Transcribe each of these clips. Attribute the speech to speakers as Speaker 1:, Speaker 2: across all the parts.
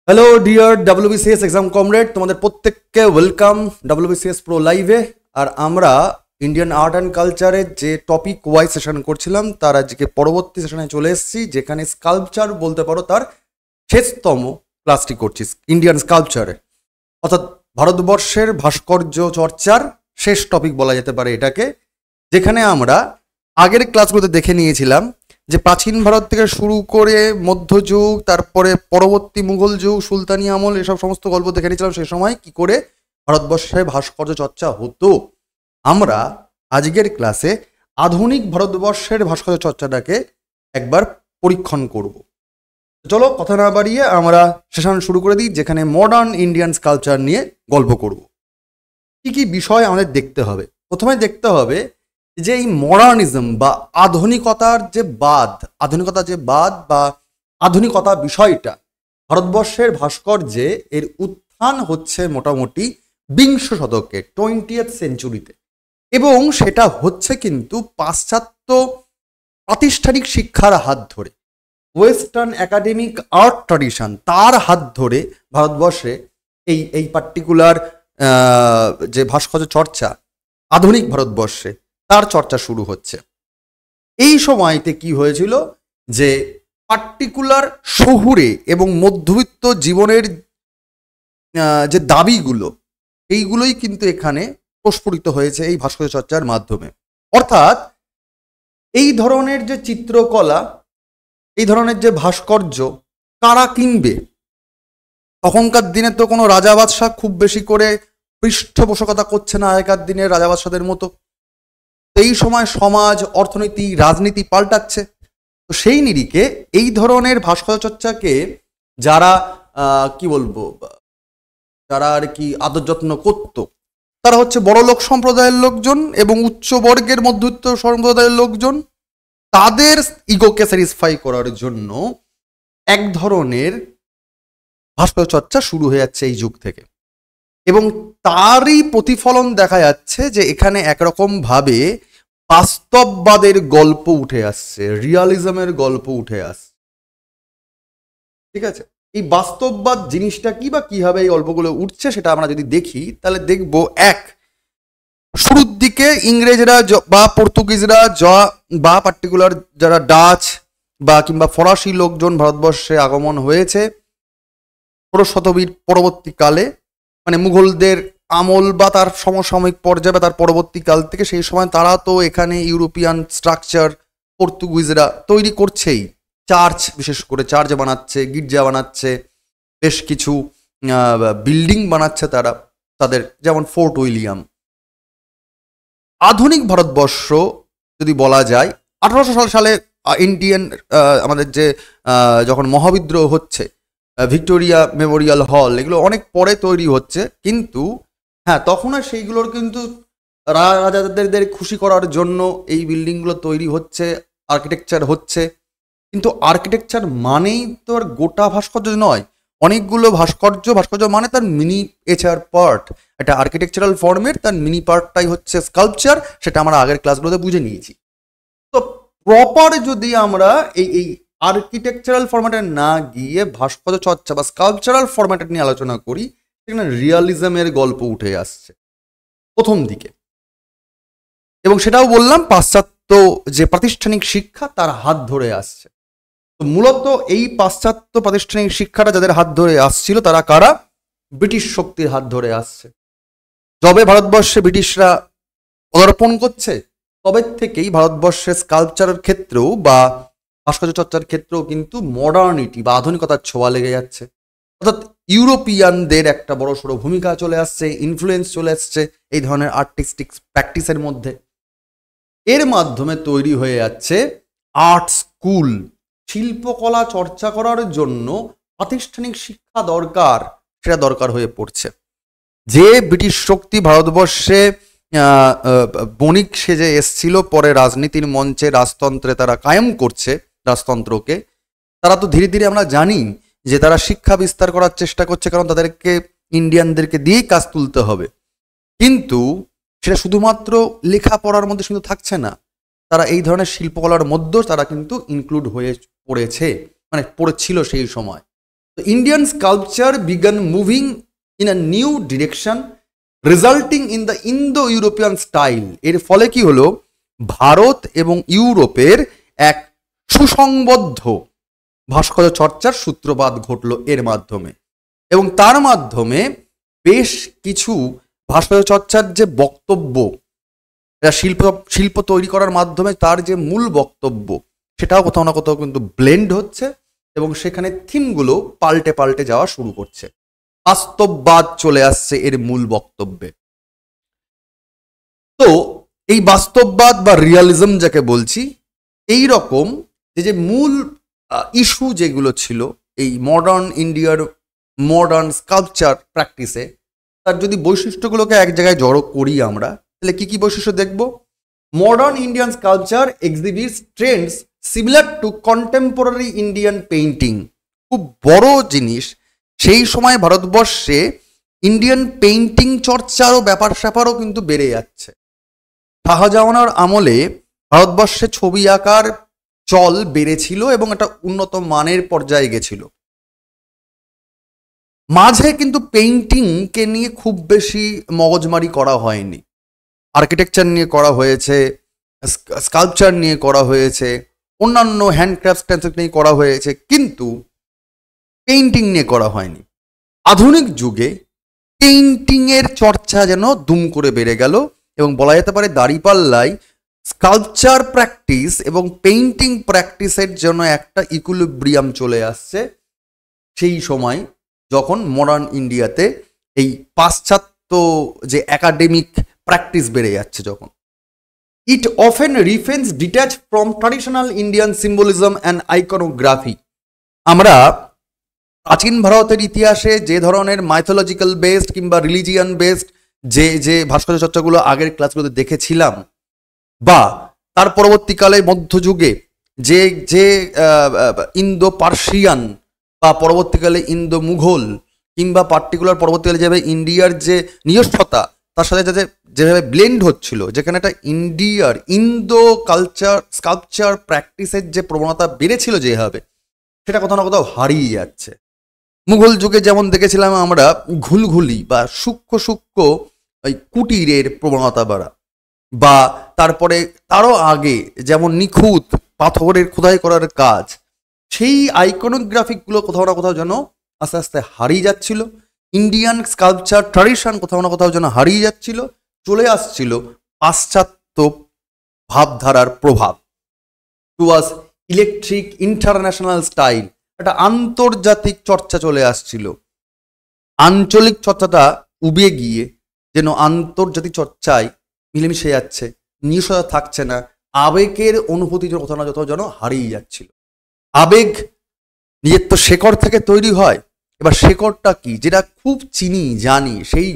Speaker 1: Hello dear WBCS exam comrade, তোমাদের প্রত্যেককে welcome WBCS pro লাইভে। আর আমরা ইন্ডিয়ান আর্ট অ্যান্ড কালচারের যে টপিক ওয়াইজ সেশন করছিলাম তার আজকে পরবর্তী সেশনে চলে এসেছি, যেখানে স্কাল্পচার বলতে পারো তার শেষতম ক্লাসটি করছি ইন্ডিয়ান স্কাল্পচারে, অর্থাৎ ভারতবর্ষের ভাস্কর্য চর্চার শেষ টপিক বলা যেতে পারে এটাকে। যেখানে আমরা আগের ক্লাসগুলোতে দেখে নিয়েছিলাম যে প্রাচীন ভারত থেকে শুরু করে মধ্যযুগ, তারপরে পরবর্তী মুঘল যুগ, সুলতানি আমল, এসব সমস্ত গল্প দেখে নিয়েছিলাম সেই সময় কি করে ভারতবর্ষে ভাস্কর্য চর্চা হতো। আমরা আজকের ক্লাসে আধুনিক ভারতবর্ষের ভাস্কর্য চর্চাটাকে একবার পরীক্ষণ করব। চলো কথা না বাড়িয়ে আমরা সেশন শুরু করে দিই, যেখানে মডার্ন ইন্ডিয়ান স্কাল্পচার নিয়ে গল্প করব। কি কি বিষয় আমাদের দেখতে হবে? প্রথমে দেখতে হবে যে এই মডার্নিজম বা আধুনিকতার যে বাদ বা আধুনিকতা বিষয়টা ভারতবর্ষের ভাস্কর্যে এর উত্থান হচ্ছে মোটামুটি বিংশ শতকে, 20th সেঞ্চুরিতে, এবং সেটা হচ্ছে কিন্তু পাশ্চাত্য প্রাতিষ্ঠানিক শিক্ষার হাত ধরে, ওয়েস্টার্ন একাডেমিক আর্ট ট্র্যাডিশন তার হাত ধরে ভারতবর্ষে এই পার্টিকুলার যে ভাস্কর্য চর্চা আধুনিক ভারতবর্ষে তার চর্চা শুরু হচ্ছে। এই সময়তে কি হয়েছিল যে পার্টিকুলার শহুরে এবং মধ্যবিত্ত জীবনের যে দাবিগুলো, এইগুলোই কিন্তু এখানে প্রস্ফুটিত হয়েছে এই ভাস্কর্য চর্চার মাধ্যমে। অর্থাৎ এই ধরনের যে চিত্রকলা, এই ধরনের যে ভাস্কর্য কারা কিনবে? তখনকার দিনে তো কোনো রাজা বাদশাহ খুব বেশি করে পৃষ্ঠপোষকতা করছে না আগেকার দিনের রাজা বাদশাদের মতো। এই সময় সমাজ, অর্থনীতি, রাজনীতি পাল্টাচ্ছে। তো সেই নিরিখে এই ধরনের ভাস্কর্য চর্চাকে যারা কি বলবো, যারা আর কি আদর যত্ন করতো, তারা হচ্ছে বড়লোক সম্প্রদায়ের লোকজন এবং উচ্চ বর্গের মধ্যবিত্ত সম্প্রদায়ের লোকজন। তাদের ইগোকে স্যাটিসফাই করার জন্য এক ধরনের ভাস্কর্য চর্চা শুরু হয়ে যাচ্ছে এই যুগ থেকে, এবং তারই প্রতিফলন দেখা যাচ্ছে যে এখানে একরকম ভাবে বাস্তববাদের গল্প উঠে আসছে, রিয়ালিজমের গল্প উঠে আসছে। ঠিক আছে, এই বাস্তববাদ জিনিসটা কি বা কিভাবে এই গল্পগুলো উঠছে সেটা আমরা যদি দেখি তাহলে দেখব, এক, শুরুর দিকে ইংরেজরা বা পর্তুগিজরা বা পার্টিকুলার যারা ডাচ বা কিংবা ফরাসি লোকজন ভারতবর্ষে আগমন হয়েছে 16 শতাব্দীর পরবর্তীকালে, মানে মুঘলদের আমল বা তার সমসাময়িক পর্যায়ে বা তার পরবর্তীকাল থেকে, সেই সময় তারা তো এখানে ইউরোপিয়ান স্ট্রাকচার পর্তুগিজরা তৈরি করছেই। চার্চ, বিশেষ করে চার্চ বানাচ্ছে, গির্জা বানাচ্ছে, বেশ কিছু বিল্ডিং বানাচ্ছে তারা তাদের, যেমন ফোর্ট উইলিয়াম। আধুনিক ভারতবর্ষ যদি বলা যায় 1800 সালে ইন্ডিয়ান আমাদের যে যখন মহাবিদ্রোহ হচ্ছে, ভিক্টোরিয়া মেমোরিয়াল হল, এগুলো অনেক পরে তৈরি হচ্ছে, কিন্তু হ্যাঁ তখন আর সেইগুলোর কিন্তু রাজাদের খুশি করার জন্য এই বিল্ডিংগুলো তৈরি হচ্ছে, আর্কিটেকচার হচ্ছে। কিন্তু আর্কিটেকচার মানেই তো আর গোটা ভাস্কর্য নয়, অনেকগুলো ভাস্কর্য মানে তার মিনিয়েচার পার্ট, একটা আর্কিটেকচারাল ফর্মের তার মিনি পার্টটাই হচ্ছে স্কাল্পচার। সেটা আমরা আগের ক্লাসগুলোতে বুঝে নিয়েছি। তো প্রপার যদি আমরা এই আর্কিটেকচারাল ফরম্যাটে না গিয়ে ভাস্কর্য চর্চা বা স্কাল্পচারাল ফরম্যাটে নিয়ে আলোচনা করি, সেখানে রিয়ালিজমের গল্প উঠে আসছে প্রথম দিকে, এবং সেটাও বললাম পাশ্চাত্য যে প্রাতিষ্ঠানিক শিক্ষা তার হাত ধরে আসছে। তো মূলত এই পাশ্চাত্য প্রাতিষ্ঠানিক শিক্ষাটা যাদের হাত ধরে আসছিল তারা কারা? ব্রিটিশ শক্তির হাত ধরে আসছে। যবে ভারতবর্ষে ব্রিটিশরা পদার্পণ করছে তবে থেকেই ভারতবর্ষের স্কাল্পচারের ক্ষেত্রেও বা ভাস্কর্য চর্চার ক্ষেত্রেও কিন্তু মডার্নিটি বা আধুনিকতার ছোঁয়া লেগে যাচ্ছে। অর্থাৎ ইউরোপিয়ানদের একটা বড় সড়ো ভূমিকা চলে আসছে, ইনফ্লুয়েন্স চলে আসছে এই ধরনের আর্টিস্টিক প্র্যাকটিসের মধ্যে। এর মাধ্যমে তৈরি হয়ে যাচ্ছে আর্ট স্কুল। শিল্পকলা চর্চা করার জন্য প্রাতিষ্ঠানিক শিক্ষা দরকার, সেটা দরকার হয়ে পড়ছে। যে ব্রিটিশ শক্তি ভারতবর্ষে বণিক সেজে এসছিল, পরে রাজনীতির মঞ্চে রাজতন্ত্রে তারা কায়েম করছে রাজতন্ত্রকে, তারা তো ধীরে ধীরে আমরা জানি যে তারা শিক্ষা বিস্তার করার চেষ্টা করছে, কারণ তাদেরকে ইন্ডিয়ানদেরকে দিয়েই কাজ তুলতে হবে। কিন্তু সেটা শুধুমাত্র লেখাপড়ার মধ্যে শুধু থাকছে না, তারা এই ধরনের শিল্পকলার মধ্যেও তারা কিন্তু ইনক্লুড হয়ে পড়েছে, মানে পড়েছিল সেই সময়। Indian sculpture began moving in a new direction, resulting in the Indo-European style. এর ফলে কি হলো, ভারত এবং ইউরোপের এক সুসংবদ্ধ ভাস্কর্য চর্চার সূত্রপাত ঘটলো এর মাধ্যমে, এবং তার মাধ্যমে বেশ কিছু ভাস্কর্য চর্চার যে বক্তব্য, শিল্প তৈরি করার মাধ্যমে তার যে মূল বক্তব্য, সেটাও কোথাও না কোথাও কিন্তু ব্লেন্ড হচ্ছে, এবং সেখানে থিমগুলো পাল্টে পাল্টে যাওয়া শুরু করছে। বাস্তববাদ চলে আসছে এর মূল বক্তব্যে। তো এই বাস্তববাদ বা রিয়ালিজম যাকে বলছি, এই রকম যে মূল ইস্যু যেগুলো ছিল এই মডার্ন ইন্ডিয়ার মডার্ন স্কাল্পচার প্র্যাকটিসে, তার যদি বৈশিষ্ট্যগুলোকে এক জায়গায় জড়ো করি আমরা, তাহলে কি কি বৈশিষ্ট্য দেখব? Modern Indian sculpture exhibits Trends similar to contemporary Indian painting. খুব বড় জিনিস, সেই সময় ভারতবর্ষে ইন্ডিয়ান পেইন্টিং চর্চারও ব্যাপার স্যাপারও কিন্তু বেড়ে যাচ্ছে। শাহজাহানের আমলে ভারতবর্ষে ছবি আঁকার চল বেড়েছিল এবং একটা উন্নত মানের পর্যায়ে গেছিল। মাঝে কিন্তু পেইন্টিংকে নিয়ে খুব বেশি মগজমারি করা হয়নি। আর্কিটেকচার নিয়ে করা হয়েছে, স্কাল্পচার নিয়ে করা হয়েছে, অন্যান্য হ্যান্ডক্রাফট নিয়ে করা হয়েছে, কিন্তু পেইন্টিং নিয়ে করা হয়নি। আধুনিক যুগে পেইন্টিংয়ের চর্চা যেন দুম করে বেড়ে গেল, এবং বলা যেতে পারে দাঁড়িপাল্লায় স্কাল্পচার প্র্যাকটিস এবং পেইন্টিং প্র্যাকটিসের জন্য একটা ইকুইলিব্রিয়াম চলে আসছে সেই সময়, যখন মডার্ন ইন্ডিয়াতে এই পাশ্চাত্য যে একাডেমিক প্র্যাকটিস বেড়ে যাচ্ছে যখন। It often refrains detach from traditional Indian symbolism and iconography. আমরা প্রাচীন ভারতের ইতিহাসে যে ধরনের মাইথোলজিক্যাল বেসড কিংবা রিলিজিয়ান বেসড যে ভাস্কর্য চর্চাগুলো আগের ক্লাসগুলোতে দেখেছিলাম, বা তার পরবর্তীকালে মধ্যযুগে যে যে ইন্দো পার্সিয়ান বা পরবর্তীকালে ইন্দো মুঘল, কিংবা পার্টিকুলার পরবর্তীকালে যেভাবে ইন্ডিয়ার যে নিজস্বতা তার সাথে যাতে যেভাবে ব্লেন্ড হচ্ছিল, যেখানে একটা ইন্দো কালচার স্কাল্পচার প্র্যাকটিসের যে প্রবণতা বেড়েছিল যেভাবে, সেটা কোথাও না কোথাও হারিয়ে যাচ্ছে। মুঘল যুগে যেমন দেখেছিলাম আমরা ঘুলঘুলি বা সূক্ষ্ম সূক্ষ্ম ওই কুটিরের প্রবণতা বাড়া, বা তারপরে তারও আগে যেমন নিখুঁত পাথরের খোদাই করার কাজ, সেই আইকনোগ্রাফিকগুলো কোথাও না কোথাও যেন আস্তে আস্তে হারিয়ে যাচ্ছিল। ইন্ডিয়ান স্কাল্পচার ট্র্যাডিশন কোথাও না কোথাও যেন হারিয়ে যাচ্ছিল, চলে আসছিল পাশ্চাত্য ভাবধারার প্রভাব। টুয়ার্ডস ইলেকট্রিক ইন্টারন্যাশনাল স্টাইল, একটা আন্তর্জাতিক চর্চা চলে আসছিল। আঞ্চলিক চর্চাটা উবে গিয়ে যেন আন্তর্জাতিক চর্চায় মিলেমিশে যাচ্ছে, নিজস্বতা থাকছে না, আবেগের অনুভূতি কোথাও না কোথাও যেন হারিয়ে যাচ্ছিল। আবেগ নিজের তো শেকড় থেকে তৈরি হয়, এবার শেকড়টা কি যেটা খুব চিনি জানি সেই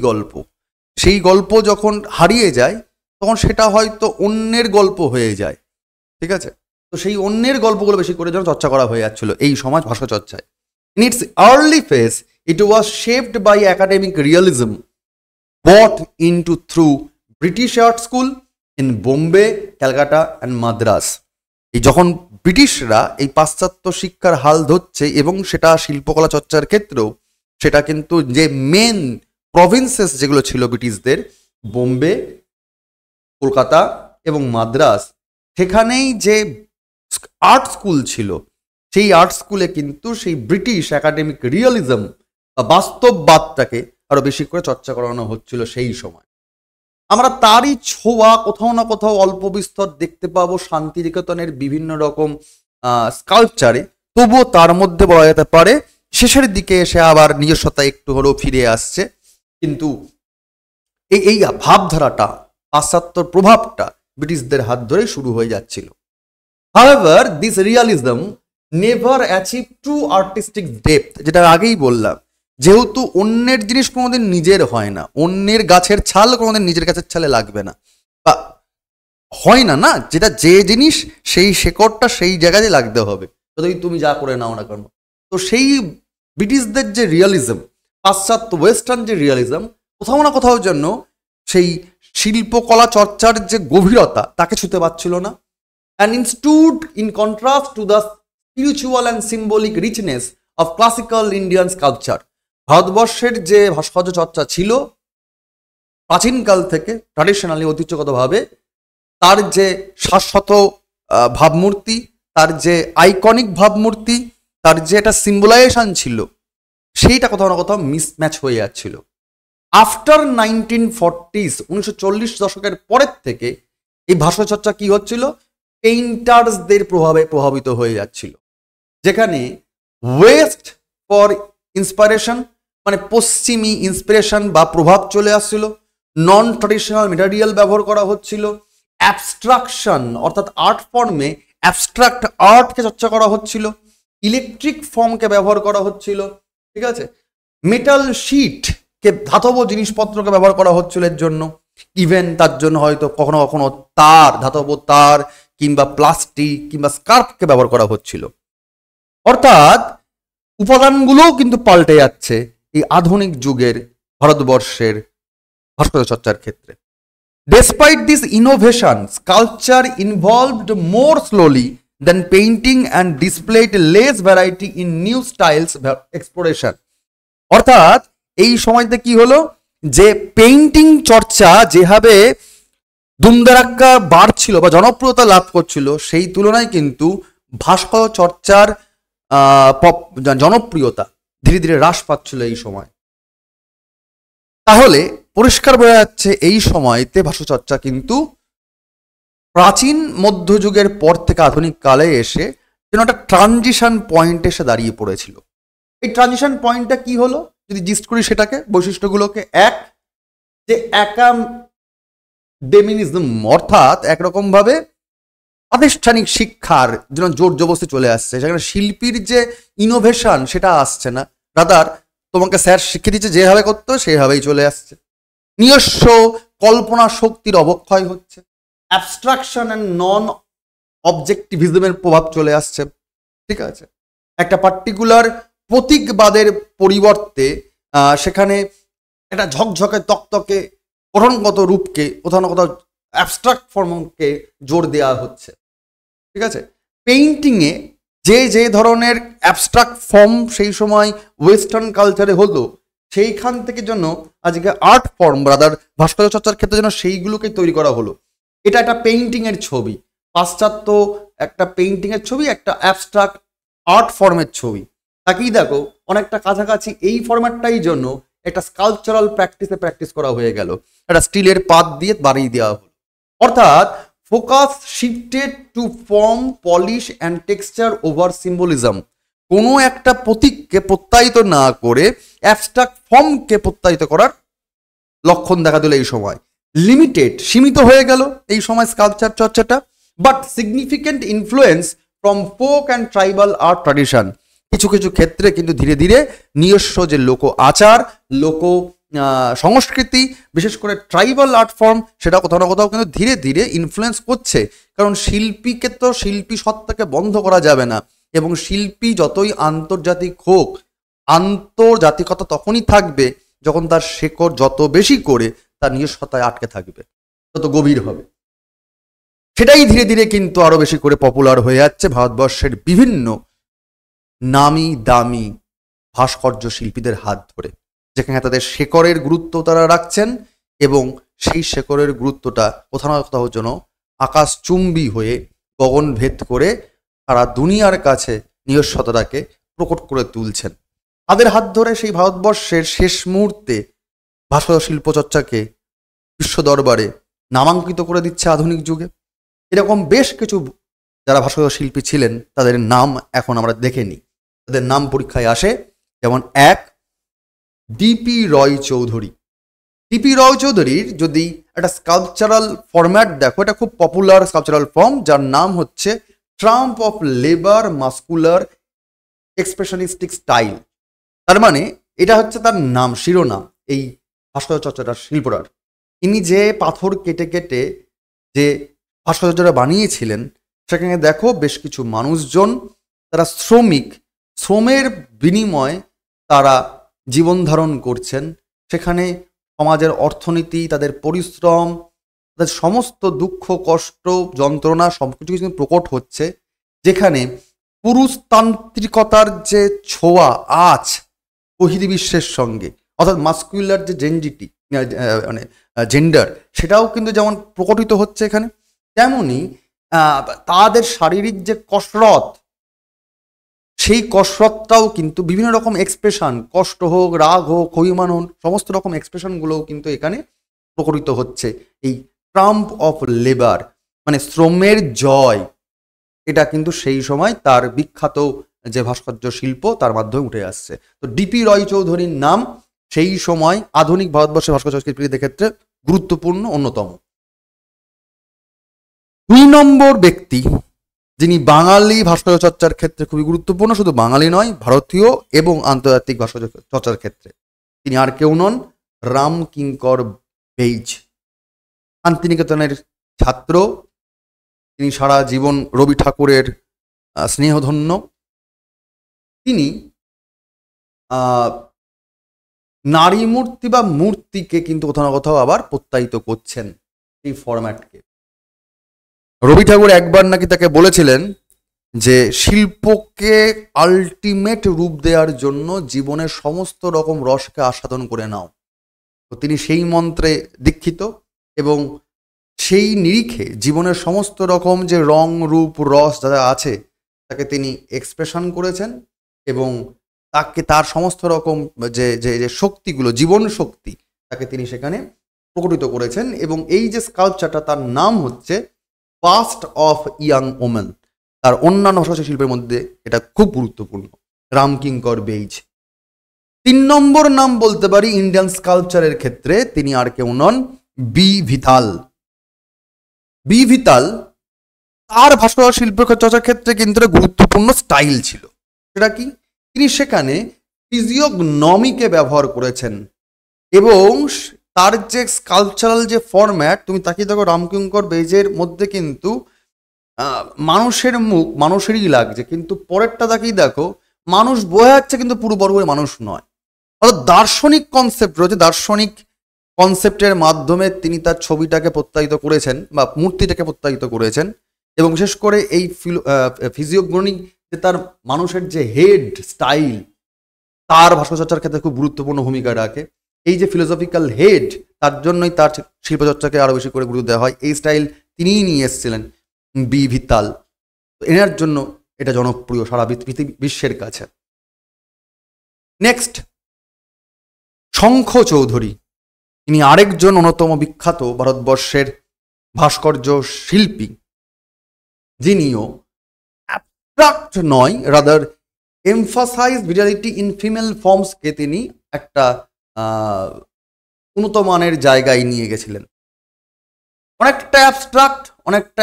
Speaker 1: গল্প যখন হারিয়ে যায়, তখন সেটা হয়তো অন্যের গল্প হয়ে যায়। ঠিক আছে, তো সেই অন্যের গল্পগুলো বেশি করে যেন চর্চা করা হয়ে যাচ্ছিল এই সমাজ ভাস্কর চর্চায়। In its early phase it was shaped by academic realism brought into through British art school in Bombay, Calcutta and Madras. এই যখন ব্রিটিশরা এই পাশ্চাত্য শিক্ষার হাল ধরছে, এবং সেটা শিল্পকলা চর্চার ক্ষেত্রেও, সেটা কিন্তু যে মেন প্রভিন্সেস যেগুলো ছিল ব্রিটিশদের, বোম্বে, কলকাতা এবং মাদ্রাস, সেখানেই যে আর্ট স্কুল ছিল, সেই আর্ট স্কুলে কিন্তু সেই ব্রিটিশ একাডেমিক রিয়ালিজম বা বাস্তববাদটাকে আরো বেশি করে চর্চা করানো হচ্ছিল সেই সময়। আমরা তারই ছোঁয়া কোথাও না কোথাও অল্প বিস্তর দেখতে পাবো শান্তিনিকেতনের বিভিন্ন রকম স্কাল্পচারে, তবুও তার মধ্যে বলা যেতে পারে শেষের দিকে এসে আবার নিজস্বতা একটু হলেও ফিরে আসছে। কিন্তু এই ভাবধারাটা, পাশ্চাত্যর প্রভাবটা ব্রিটিশদের হাত ধরে শুরু হয়ে যাচ্ছিল। However, this realism never achieved true artistic depth, যেটা আগেই বললাম, যেহেতু অন্যের জিনিস কোনোদিন নিজের হয় না, অন্যের গাছের ছাল কোনোদিন নিজের গাছের ছালে লাগবে না, বা হয় না, যেটা যে জিনিস সেই শেকড়টা সেই জায়গায় লাগতে হবে, যদি তুমি যা করে নাও না কেন। তো সেই ব্রিটিশদের যে রিয়ালিজম, পাশ্চাত্য ওয়েস্টার্ন যে রিয়ালিজম, কোথাও না কোথাও জন্য সেই শিল্পকলা চর্চার যে গভীরতা তাকে ছুঁতে পারছিল না। And instead, in contrast to the spiritual and symbolic richness of classical Indian sculpture. ভারতবর্ষের যে ভাস্কর্য চর্চা ছিল প্রাচীনকাল থেকে ট্র্যাডিশনালি ঐতিহ্যগতভাবে, তার যে শাশ্বত ভাবমূর্তি, তার যে আইকনিক ভাবমূর্তি, তার যে একটা সিম্বলাইজেশন ছিল, সেইটা কোথাও না কোথাও মিসম্যাচ হয়ে যাচ্ছিল। আফটার 1940s 1940 দশকের পরের থেকে এই ভাস্কর্য চর্চা কি হচ্ছিল, পেইন্টার্সদের প্রভাবে প্রভাবিত হয়ে যাচ্ছিল, যেখানে ওয়েস্ট ফর ইন্সপিরেশন মানে পশ্চিমী ইন্সপিরেশন বা প্রভাব চলে আসছিল, নন ট্র্যাডিশনাল মেটেরিয়াল ব্যবহার করা হচ্ছিল, অ্যাবস্ট্রাকশন অর্থাৎ আর্ট ফর্মে অ্যাবস্ট্রাক্ট আর্টকে চর্চা করা হচ্ছিল, ইলেকট্রিক ফর্মকে ব্যবহার করা হচ্ছিল, ঠিক আছে, মেটাল শিটকে ধাতব জিনিসপত্রকে ব্যবহার করা হচ্ছিল এর জন্য, ইভেন তার জন্য হয়তো কখনো কখনো তার, ধাতব তার কিংবা প্লাস্টিক কিংবা স্কার্ফকে ব্যবহার করা হচ্ছিল। অর্থাৎ উপাদানগুলোও কিন্তু পাল্টে যাচ্ছে এই আধুনিক যুগের ভারতবর্ষের ভাস্কর্য চর্চার ক্ষেত্রে। Despite this innovation, sculpture evolved more slowly than painting and displayed less variety in new styles exploration. অর্থাৎ এই সময়তে কি হলো, যে পেইন্টিং চর্চা যেভাবে দুমদারাক্কা বাড়ছিল বা জনপ্রিয়তা লাভ করছিল, সেই তুলনায় কিন্তু ভাস্কর্য চর্চার জনপ্রিয়তা ধীরে ধীরে হ্রাস পাচ্ছিল এই সময়। তাহলে পরিষ্কার বোঝা যাচ্ছে এই সময়তে ভাস্কর্য চর্চা কিন্তু প্রাচীন মধ্যযুগের পর থেকে আধুনিক কালে এসে যেন একটা ট্রানজিশন পয়েন্ট এসে দাঁড়িয়ে পড়েছিল। এই ট্রানজিশন পয়েন্টটা কি হলো, যদি জিস্ট করি সেটাকে, বৈশিষ্ট্যগুলোকে, এক, যে একাডেমিনিজম অর্থাৎ একরকম ভাবে প্রাতিষ্ঠানিক শিক্ষার যেন জোর জবরদস্তি চলে আসছে, সেখানে শিল্পীর যে ইনোভেশন সেটা আসছে না, রাদার তোমাকে স্যার শিখিয়ে দিচ্ছে যেভাবে করতে হয় সেভাবেই চলে আসছে। নিজস্ব কল্পনা শক্তির অবক্ষয় হচ্ছে, অ্যাবস্ট্রাকশন অ্যান্ড নন অবজেক্টিভিজমের প্রভাব চলে আসছে, ঠিক আছে, একটা পার্টিকুলার প্রতীকবাদের পরিবর্তে সেখানে একটা ঝকঝকে তকতকে গঠনগত রূপকে কোথাও না কোথাও অ্যাবস্ট্রাক্ট ফর্মকে জোর দেওয়া হচ্ছে, ঠিক আছে। পেইন্টিংয়ে যে ধরনের অ্যাবস্ট্রাক্ট ফর্ম সেই সময় ওয়েস্টার্ন কালচারে হলো, সেইখান থেকে জন্য আজকে আর্ট ফর্ম রাদার ভাস্কর্য চর্চার ক্ষেত্রে যেন সেইগুলোকে তৈরি করা হলো। এটা একটা পেইন্টিংয়ের ছবি, পাশ্চাত্য একটা পেইন্টিংয়ের ছবি, একটা অ্যাবস্ট্রাক্ট আর্ট ফর্মের ছবি, তাকেই দেখো অনেকটা কাছাকাছি এই ফরম্যাটটাই জন্য একটা স্কাল্পচারাল প্র্যাকটিস করা হয়ে গেল, একটা স্টিলের পাত দিয়ে বাড়িয়ে দেওয়া হলো। অর্থাৎ focus shifted to form, polish and texture over symbolism. কোনো একটা প্রতীককে প্রত্যায়িত না করে অ্যাবস্ট্রাক্ট ফর্মকে প্রত্যায়িত করার লক্ষণ দেখা দিল এই সময়। লিমিটেড, সীমিত হয়ে গেল এই সময় স্কাল্পচার চর্চাটা, but significant influence from folk and tribal art tradition. কিছু কিছু ক্ষেত্রে কিন্তু ধীরে ধীরে নিজস্ব যে লোক আচার, লোক সংস্কৃতি, বিশেষ করে ট্রাইবাল আর্ট ফর্ম, সেটা কোথাও না কোথাও কিন্তু ধীরে ধীরে ইনফ্লুয়েন্স করছে। কারণ শিল্পীকে তো শিল্পী সত্তাকে বন্ধ করা যাবে না, এবং শিল্পী যতই আন্তর্জাতিক হোক, আন্তর্জাতিকতা তখনই থাকবে যখন তার শেকড় যত বেশি করে তার নিজস্ব সত্তায় আটকে থাকবে, তত গভীর হবে। সেটাই ধীরে ধীরে কিন্তু আরো বেশি করে পপুলার হয়ে যাচ্ছে ভারতবর্ষের বিভিন্ন নামি দামি ভাস্কর্য শিল্পীদের হাত ধরে, যেখানে তাদের শেকড়ের গুরুত্ব তারা রাখছেন, এবং সেই শেকড়ের গুরুত্বটা কোথাও না কোথাও যেন আকাশচুম্বী হয়ে গগন ভেদ করে সারা দুনিয়ার কাছে নিজস্বতাটাকে প্রকট করে তুলছেন। তাদের হাত ধরে সেই ভারতবর্ষের শেষ মুহূর্তে ভাস্কর্য শিল্পচর্চাকে বিশ্ব দরবারে নামাঙ্কিত করে দিচ্ছে আধুনিক যুগে। এরকম বেশ কিছু যারা ভাস্কর্য শিল্পী ছিলেন তাদের নাম এখন আমরা দেখে নিই, তাদের নাম পরীক্ষায় আসে। যেমন এক, ডিপি রয় চৌধুরী। ডিপি রয় চৌধুরীর যদি একটা স্কাল্পচারাল ফরম্যাট দেখো, এটা খুব পপুলার স্কাল্পচারাল ফর্ম, যার নাম হচ্ছে triumph of labour muscular expressionistic style. তার মানে এটা হচ্ছে তার নাম, শিরোনাম এই ভাস্কর্য চর্চাটার শিল্পটার। ইনি যে পাথর কেটে কেটে যে ভাস্কর্যটা বানিয়েছিলেন, সেখানে দেখো বেশ কিছু মানুষজন, তারা শ্রমের বিনিময়ে তারা জীবন ধারণ করছেন। সেখানে সমাজের অর্থনীতি, তাদের পরিশ্রম, তাদের সমস্ত দুঃখ কষ্ট যন্ত্রণা সবকিছু কিন্তু প্রকট হচ্ছে, যেখানে পুরুষতান্ত্রিকতার যে ছোঁয়া আজ বহির্বিশ্বের সঙ্গে, অর্থাৎ মাস্কুলার যে জেন্ডিটি মানে জেন্ডার, সেটাও কিন্তু যেমন প্রকটিত হচ্ছে এখানে, তেমনি তাদের শারীরিক যে কসরত, সেই কসরতটাও কিন্তু বিভিন্ন রকম এক্সপ্রেশন, কষ্ট হোক, রাগ হোক, অভিমান হোক, সমস্ত রকম এক্সপ্রেশনগুলোও কিন্তু এখানে প্রকটিত হচ্ছে। এই ট্রাম্প অফ লেবার মানে শ্রমের জয়, এটা কিন্তু সেই সময় তার বিখ্যাত যে ভাস্কর্য শিল্প তার মাধ্যমে উঠে আসছে। তো ডিপি রয় চৌধুরীর নাম সেই সময় আধুনিক ভারতবর্ষের ভাস্কর্য শিল্পীদের ক্ষেত্রে গুরুত্বপূর্ণ অন্যতম। 2 নম্বর ব্যক্তি যিনি বাঙালি ভাস্কর্য চর্চার ক্ষেত্রে খুবই গুরুত্বপূর্ণ, শুধু বাঙালি নয়, ভারতীয় এবং আন্তর্জাতিক ভাস্কর্য চর্চার ক্ষেত্রে, তিনি আর কেউ নন, রামকিঙ্কর বেইজ। শান্তিনিকেতনের ছাত্র, তিনি সারা জীবন রবি ঠাকুরের স্নেহধন্য। তিনি নারী মূর্তি বা মূর্তিকে কিন্তু কোথাও না কোথাও আবার প্রত্যায়িত করছেন এই ফরম্যাটকে। রবি ঠাকুর একবার নাকি তাকে বলেছিলেন যে শিল্পকে আলটিমেট রূপ দেওয়ার জন্য জীবনের সমস্ত রকম রসকে আস্বাদন করে নাও। তো তিনি সেই মন্ত্রে দীক্ষিত এবং সেই নিরিখে জীবনের সমস্ত রকম যে রং, রূপ, রস যা আছে তাকে তিনি এক্সপ্রেশন করেছেন এবং তাকে তার সমস্ত রকম যে যে যে শক্তিগুলো, জীবন শক্তি, তাকে তিনি সেখানে প্রকটিত করেছেন। এবং এই যে স্কাল্পচারটা, তার নাম হচ্ছে পাস্ট অফ ইয়াং ওমেন। তার অন্যান্য ভাস্কর্য শিল্পের মধ্যে এটা খুব গুরুত্বপূর্ণ, রামকিঙ্কর বেইজ। 3 নম্বর নাম বলতে পারি ইন্ডিয়ান স্কাল্পচারের ক্ষেত্রে, তিনি আর কেউ নন, বি ভিতাল। বি ভিতাল, তার ভাস্কর্য শিল্প চর্চার ক্ষেত্রে কিন্তু গুরুত্বপূর্ণ স্টাইল ছিল। সেটা কি? তিনি সেখানে ফিজিওগনমিকে ব্যবহার করেছেন এবং তার যে স্কাল্পচারাল যে ফরম্যাট, তুমি তাকিয়ে দেখো রামকিঙ্কর বেইজের মধ্যে কিন্তু মানুষের মুখ মানুষেরই লাগছে, কিন্তু পরেরটা তাকিয়ে দেখো মানুষ বোঝা যাচ্ছে কিন্তু পুরোপুরি মানুষ নয়। অর্থাৎ দার্শনিক কনসেপ্ট রয়েছে, দার্শনিক কনসেপ্টের মাধ্যমে তিনি তার ছবিটাকে প্রত্যায়িত করেছেন বা মূর্তিটাকে প্রত্যায়িত করেছেন। এবং বিশেষ করে এই ফিজিওগনমিক যে তার মানুষের যে হেড স্টাইল, তার ভাস্কর্যচর্চার ক্ষেত্রে খুব গুরুত্বপূর্ণ ভূমিকা রাখে। এই যে ফিলোসফিক্যাল হেড, তার জন্যই তার শিল্পচর্চাকে আরো বেশি করে গুরুত্ব দেওয়া হয়। এই স্টাইল তিনিই নিয়ে এসেছিলেন, বি ভিতাল। এনার জন্য এটা জনপ্রিয় সারা বিশ্বের কাছে। নেক্সট, শঙ্খ চৌধুরী। তিনি আরেকজন অন্যতম বিখ্যাত ভারতবর্ষের ভাস্কর্য শিল্পী, যিনিও অ্যাবস্ট্রাক্ট নয়, rather emphasise vitality in female ফর্মসকে তিনি একটা উন্নত মানের জায়গায় নিয়ে গেছিলেন। অনেকটা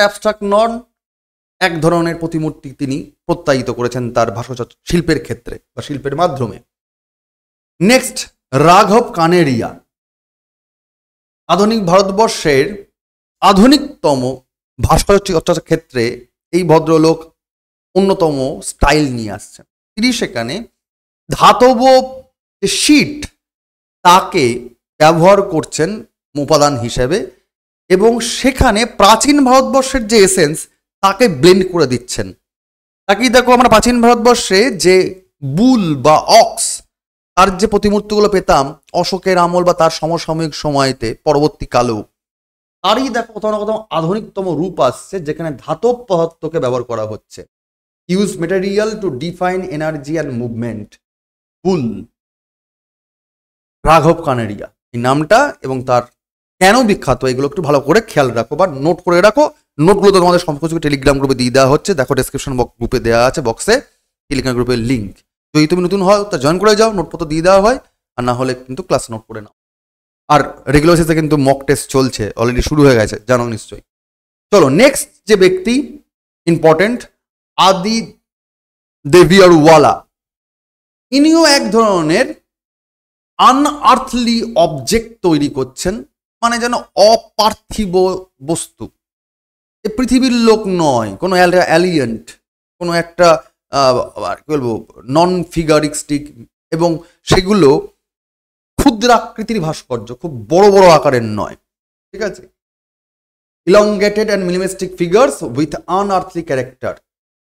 Speaker 1: অ্যাবস্ট্রাক্ট নন, এক ধরনের প্রতিমূর্তি তিনি প্রত্যায়িত করেছেন তার ভাস্কর্য শিল্পের ক্ষেত্রে বা শিল্পের মাধ্যমে। নেক্সট, রাঘব কানেরিয়া। আধুনিক ভারতবর্ষের আধুনিকতম ভাস্কর্য চর্চার ক্ষেত্রে এই ভদ্রলোক অন্যতম স্টাইল নিয়ে আসছেন। তিনি সেখানে ধাতব শীট তাকে ব্যবহার করছেন উপাদান হিসেবে এবং সেখানে প্রাচীন ভারতবর্ষের যে এসেন্স তাকে ব্লেন্ড করে দিচ্ছেন। তাকেই দেখো, আমরা প্রাচীন ভারতবর্ষে যে বুল বা অক্স, তার যে প্রতিমূর্তিগুলো পেতাম অশোকের আমল বা তার সমসাময়িক সময়তে পরবর্তীকালেও, তারই দেখো কোথাও না কোথাও আধুনিকতম রূপ আসছে যেখানে ধাতব পদার্থকে ব্যবহার করা হচ্ছে। Use material to define energy and movement. Bull, রাঘব কানেরিয়া এই নামটা এবং তার কেন বিখ্যাত এগুলো একটু ভালো করে খেয়াল রাখো বা নোট করে রাখো। নোটগুলো তো তোমাদের সমস্ত কিছু টেলিগ্রাম গ্রুপে দিয়ে দেওয়া হচ্ছে, দেখো ডেসক্রিপশন গ্রুপে দেওয়া আছে বক্সে টেলিগ্রাম গ্রুপের লিঙ্ক। যদি তুমি নতুন হও তা জয়েন করে যাও, নোটপত্র দিয়ে দেওয়া হয়, আর না হলে কিন্তু ক্লাস নোট করে নাও। আর রেগুলার বেসিসে কিন্তু মক টেস্ট চলছে, অলরেডি শুরু হয়ে গেছে, জানো নিশ্চয়ই। চলো নেক্সট যে ব্যক্তি ইম্পর্টেন্ট, আদি দেবিয়ারওয়ালা। ইনিও এক ধরনের আনআর্থলি অবজেক্ট তৈরি করছেন, মানে যেন অপার্থিব বস্তু, এ পৃথিবীর লোক নয়, কোনো অ্যালিয়েন্ট, কোনো একটা কি বলবো নন ফিগারিস্টিক, এবং সেগুলো ক্ষুদ্র আকৃতির ভাস্কর্য, খুব বড় বড় আকারের নয়, ঠিক আছে। Elongated and minimalistic figures with unearthly character.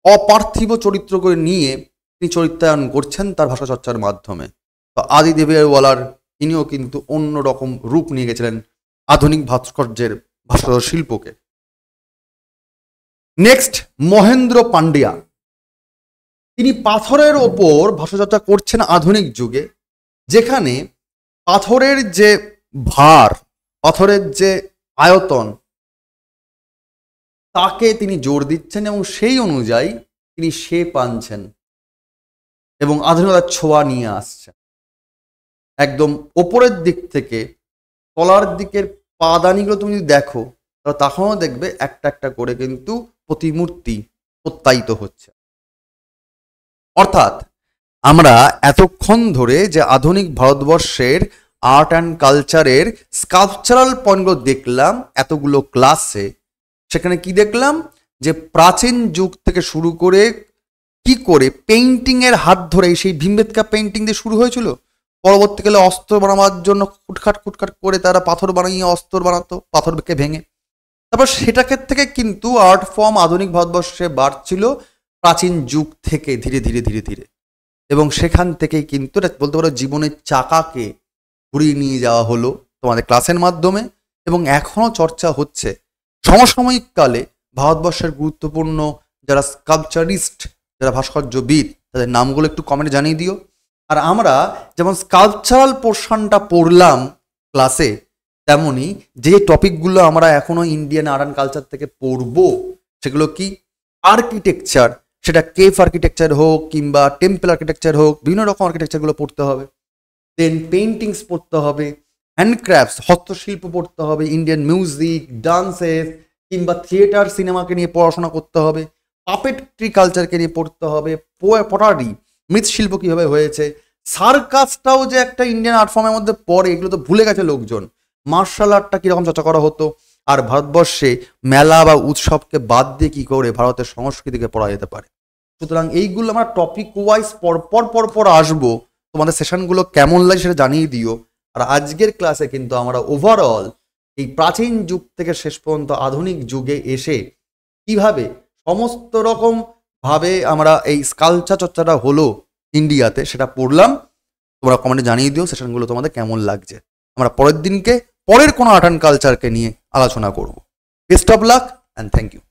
Speaker 1: অপার্থিব চরিত্রকে নিয়ে তিনি চরিত্রায়ন করছেন তার ভাষা চর্চার মাধ্যমে। তো আদি দেবেরওয়ালার ইনিও কিন্তু অন্যরকম রূপ নিয়ে গেছিলেন আধুনিক ভাস্কর্যের ভাষা শিল্পকে। নেক্সট, মহেন্দ্র পান্ডিয়া। তিনি পাথরের ওপর ভাষাচর্চা করছেন আধুনিক যুগে, যেখানে পাথরের যে ভার, পাথরের যে আয়তন, তাকে তিনি জোর দিচ্ছেন এবং সেই অনুযায়ী তিনি শেপ আনছেন এবং আধুনিকতার ছোঁয়া নিয়ে আসছেন। একদম ওপরের দিক থেকে তলার দিকের পাদানিগুলো তুমি যদি দেখো, তাহলে তখনও দেখবে একটা একটা করে কিন্তু প্রতিমূর্তি প্রত্যায়িত হচ্ছে। অর্থাৎ আমরা এতক্ষণ ধরে যে আধুনিক ভারতবর্ষের আর্ট অ্যান্ড কালচারের স্কাল্পচারাল পয়েন্টগুলো দেখলাম এতগুলো ক্লাসে, সেখানে কি দেখলাম যে প্রাচীন যুগ থেকে শুরু করে কি করে পেইন্টিংয়ের হাত ধরে সেই ভীমবেটকা পেইন্টিং দিয়ে শুরু হয়েছিল, পরবর্তীকালে অস্ত্র বানাবার জন্য খুটখাট করে তারা পাথর বানিয়ে অস্ত্র বানাতো পাথরকে ভেঙে। তারপর সেটাকে থেকে কিন্তু আর্ট ফর্ম আধুনিক ভারতবর্ষে বাড়ছিল প্রাচীন যুগ থেকে ধীরে ধীরে ধীরে ধীরে, এবং সেখান থেকেই কিন্তু বলতে পারো জীবনের চাকাকে ঘুরিয়ে নিয়ে যাওয়া হলো তোমাদের ক্লাসের মাধ্যমে, এবং এখনও চর্চা হচ্ছে। সমসাময়িক কালে ভারতবর্ষের গুরুত্বপূর্ণ যারা স্কাল্পচারিস্ট, যারা ভাস্কর্যবিদ, তাদের নামগুলো একটু কমেন্টে জানিয়ে দিও। আর আমরা যেমন স্কাল্পচারাল পোর্শনটা পড়লাম ক্লাসে, তেমনি যে টপিকগুলো আমরা এখনো ইন্ডিয়ান আর্ট অ্যান্ড কালচার থেকে পড়ব, সেগুলো কি আর্কিটেকচার, সেটা কেভ আর্কিটেকচার হোক কিংবা টেম্পল আর্কিটেকচার হোক, বিভিন্ন রকম আর্কিটেকচারগুলো পড়তে হবে। দেন পেইন্টিংস পড়তে হবে, হ্যান্ডক্রাফটস হস্তশিল্প পড়তে হবে, ইন্ডিয়ান মিউজিক, ডান্সেস কিংবা থিয়েটার সিনেমাকে নিয়ে পড়াশোনা করতে হবে, পাপেট্রি কালচারকে নিয়ে পড়তে হবে, পটারি মৃৎশিল্প কীভাবে হয়েছে, সার্কাসটাও যে একটা ইন্ডিয়ান আর্ট ফর্মের মধ্যে পড়ে, এগুলো তো ভুলে গেছে লোকজন। মার্শাল আর্টটা কীরকম চর্চা করা হতো, আর ভারতবর্ষে মেলা বা উৎসবকে বাদ দিয়ে কী করে ভারতের সংস্কৃতিকে পড়া যেতে পারে। সুতরাং এইগুলো আমরা টপিক ওয়াইজ পর আসবো। তোমাদের সেশনগুলো কেমন লাগে সেটা জানিয়ে দিও। আর আজকের ক্লাসে কিন্তু আমরা ওভারঅল এই প্রাচীন যুগ থেকে শেষ পর্যন্ত আধুনিক যুগে এসে কিভাবে সমস্ত রকম ভাবে আমরা এই স্কাল্পচার চর্চাটা হলো ইন্ডিয়াতে, সেটা পড়লাম। তোমরা কমেন্টে জানিয়ে দিও সেশনগুলো তোমাদের কেমন লাগছে। আমরা পরের দিনকে পরের কোনো আর্ট অ্যান্ড কালচারকে নিয়ে আলোচনা করব। Best of luck and thank you.